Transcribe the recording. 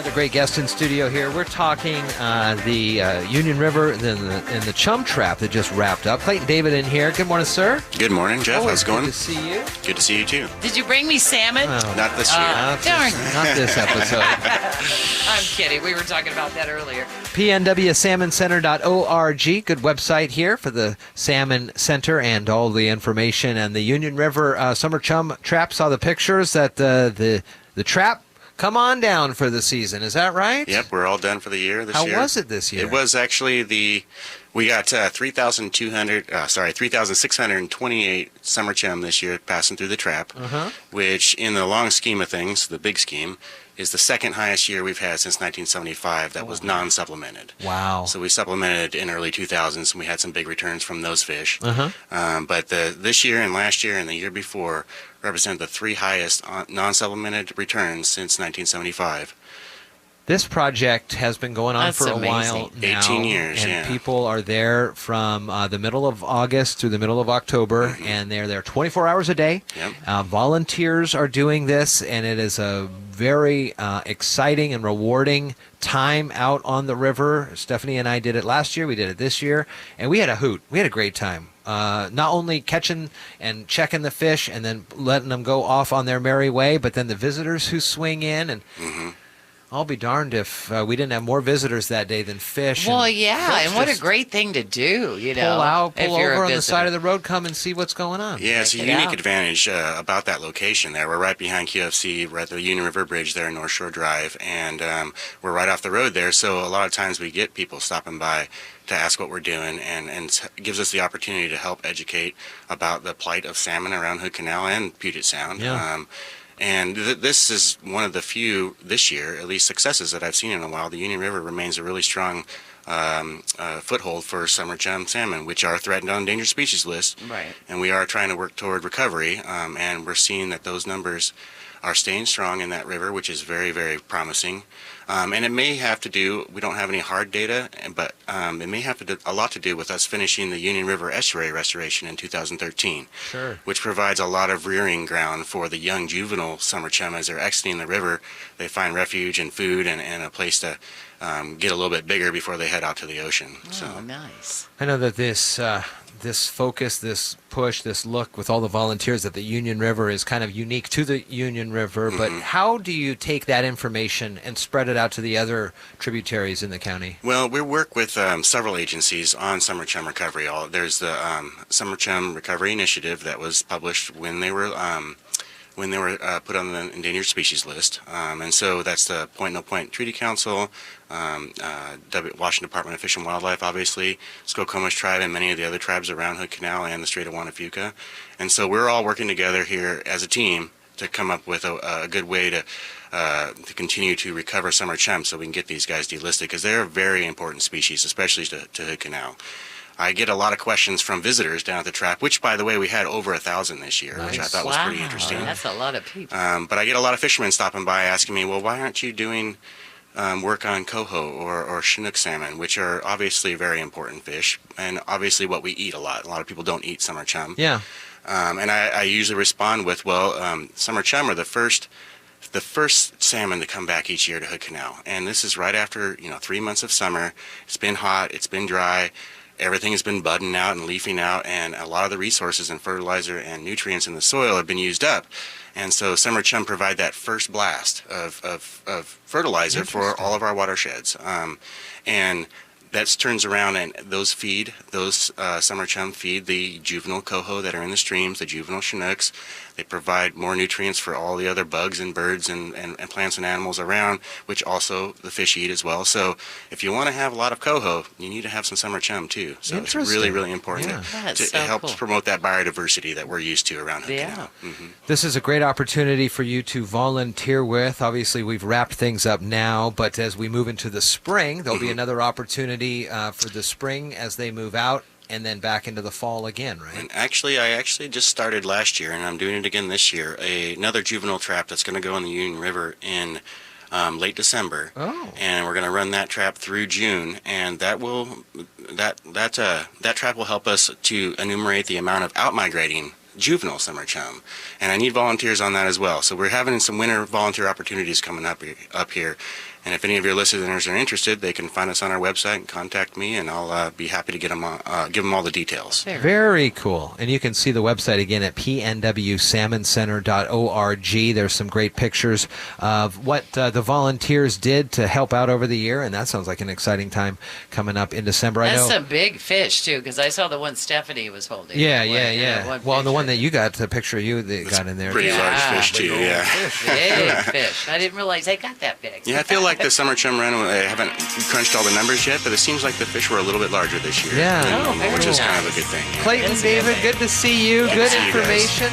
Another great guest in studio here. We're talking the Union River and the Chum trap that just wrapped up. Clayton David in here. Good morning, sir. Good morning, Jeff. How's it going? Good to see you. Good to see you, too. Did you bring me salmon? Oh, Not this year. Darn. Not this episode. I'm kidding. We were talking about that earlier. pnwsalmoncenter.org. Good website here for the Salmon Center and all the information. And the Union River Summer Chum Trap, saw the pictures that the trap come on down for the season. Is that right? Yep, we're all done for the year this year. How was it this year? It was actually we got 3,628 summer chum this year passing through the trap, which in the long scheme of things, the big scheme, is the second highest year we've had since 1975 that was non-supplemented. Wow. So we supplemented in early 2000s, and we had some big returns from those fish. But this year and last year and the year before represent the three highest non-supplemented returns since 1975. This project has been going on for a while now. 18 years, and people are there from the middle of August through the middle of October, and they're there 24 hours a day. Yep. Volunteers are doing this, and it is a very exciting and rewarding time out on the river. Stephanie and I did it last year. We did it this year, and we had a hoot. We had a great time. Not only catching and checking the fish and then letting them go off on their merry way, but then the visitors who swing in and... I'll be darned if we didn't have more visitors that day than fish. Well, yeah, and what a great thing to do, you know. Pull over on the side of the road, come and see what's going on. Yeah, it's a unique advantage about that location there. We're right behind QFC. We're at the Union River Bridge there, North Shore Drive, and we're right off the road there, so a lot of times we get people stopping by to ask what we're doing, and it gives us the opportunity to help educate about the plight of salmon around Hood Canal and Puget Sound. Yeah. And this is one of the few, this year, at least, successes that I've seen in a while. The Union River remains a really strong foothold for summer chum salmon, which are threatened on endangered species list. Right. And we are trying to work toward recovery, and we're seeing that those numbers are staying strong in that river, which is very, very promising. And it may have to do, we don't have any hard data, but it may have to do, a lot to do with us finishing the Union River estuary restoration in 2013, which provides a lot of rearing ground for the young juvenile summer chum. As they're exiting the river, they find refuge and food and a place to get a little bit bigger before they head out to the ocean. Oh, nice. I know that this focus, this push, this look with all the volunteers at the Union River is kind of unique to the Union River, but how do you take that information and spread it out to the other tributaries in the county? Well, we work with several agencies on summer chum recovery. There's the Summer Chum Recovery Initiative that was published when they were put on the endangered species list, and so that's the Point No Point Treaty Council, Washington Department of Fish and Wildlife, obviously, Skokomish Tribe, and many of the other tribes around Hood Canal and the Strait of Juan Fuca. And so we're all working together here as a team to come up with a good way to continue to recover summer chum so we can get these guys delisted, because they're a very important species, especially to Hood Canal. I get a lot of questions from visitors down at the trap, which, by the way, we had over 1,000 this year, which I thought was pretty interesting. That's a lot of people. But I get a lot of fishermen stopping by asking me, well, why aren't you doing work on coho or Chinook salmon, which are obviously very important fish, and obviously what we eat a lot. A lot of people don't eat summer chum. Yeah. And I usually respond with, well, summer chum are the first salmon to come back each year to Hood Canal. And this is right after 3 months of summer. It's been hot. It's been dry. Everything has been budding out and leafing out, and a lot of the resources and fertilizer and nutrients in the soil have been used up. And so summer chum provide that first blast of fertilizer for all of our watersheds. And that turns around, and those summer chum feed the juvenile coho that are in the streams, the juvenile Chinooks. They provide more nutrients for all the other bugs and birds and plants and animals around, which also the fish eat as well. So if you want to have a lot of coho, you need to have some summer chum too. So it's really, really important. It helps promote that biodiversity that we're used to around Hood Canal. This is a great opportunity for you to volunteer with. Obviously, we've wrapped things up now, but as we move into the spring, there'll be another opportunity for the spring as they move out, and then back into the fall again, right? And I just started last year, and I'm doing it again this year, another juvenile trap that's going to go in the Union River in late December. And we're going to run that trap through June, and that trap will help us to enumerate the amount of out-migrating juvenile summer chum, and I need volunteers on that as well. So we're having some winter volunteer opportunities coming up here, And if any of your listeners are interested, they can find us on our website and contact me, and I'll be happy to give them all the details. Very cool. And you can see the website again at pnwsalmoncenter.org. There's some great pictures of what the volunteers did to help out over the year, and that sounds like an exciting time coming up in December. That's I know some big fish, too, because I saw the one Stephanie was holding. Yeah. Well, the one that you got, the picture of you that got in there. Pretty large fish, too, yeah. Big fish. I didn't realize they got that big. Yeah, I feel like the summer chum run, I haven't crunched all the numbers yet, but it seems like the fish were a little bit larger this year. Yeah. Than normal, which is kind of a good thing. Yeah. Clayton David, good to see you. Good see you guys. information.